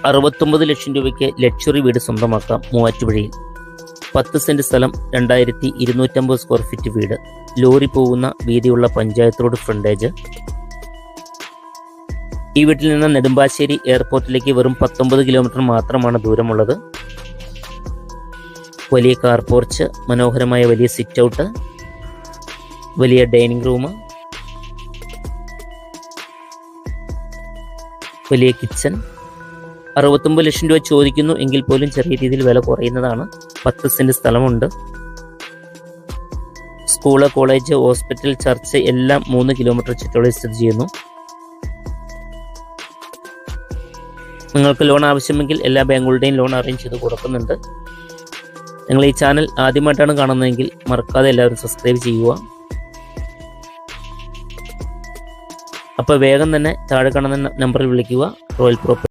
69 ലക്ഷം രൂപയ്ക്ക് ലക്ഷറി വീട് സ്വന്തമാക്കാം മൂവാറ്റുപുഴയിൽ. 10 സെന്റ് സ്ഥലം, 2250 സ്ക്വയർ ഫീറ്റ് വീട്, ലോറി പോകുന്ന വീതിയുള്ള പഞ്ചായത്ത് റോഡ് ഫ്രണ്ടേജ്. ഈ വീട്ടിൽ നിന്ന് നെടുമ്പാശ്ശേരി എയർപോർട്ടിലേക്ക് വെറും 19 കിലോമീറ്റർ മാത്രമാണ് ദൂരമുള്ളത്. വലിയ കാർ പോർച്ച്, മനോഹരമായ വലിയ സിറ്റ് ഔട്ട്, വലിയ ഡൈനിങ് റൂം, വലിയ കിച്ചൺ. 69 ലക്ഷം രൂപ ചോദിക്കുന്നു എങ്കിൽ പോലും ചെറിയ രീതിയിൽ വില കുറയുന്നതാണ്. 10 സെന്റ് സ്ഥലമുണ്ട്. സ്കൂള്, കോളേജ്, ഹോസ്പിറ്റൽ, ചർച്ച് എല്ലാം 3 കിലോമീറ്റർ ചുറ്റളവിൽ സ്ഥിതി ചെയ്യുന്നു. നിങ്ങൾക്ക് ലോൺ ആവശ്യമെങ്കിൽ എല്ലാ ബാങ്കുകളുടെയും ലോൺ അറേഞ്ച് ചെയ്ത് കൊടുക്കുന്നുണ്ട്. നിങ്ങൾ ഈ ചാനൽ ആദ്യമായിട്ടാണ് കാണുന്നതെങ്കിൽ മറക്കാതെ എല്ലാവരും സബ്സ്ക്രൈബ് ചെയ്യുക. അപ്പോൾ വേഗം തന്നെ താഴെ കാണുന്ന നമ്പറിൽ വിളിക്കുക. Royal property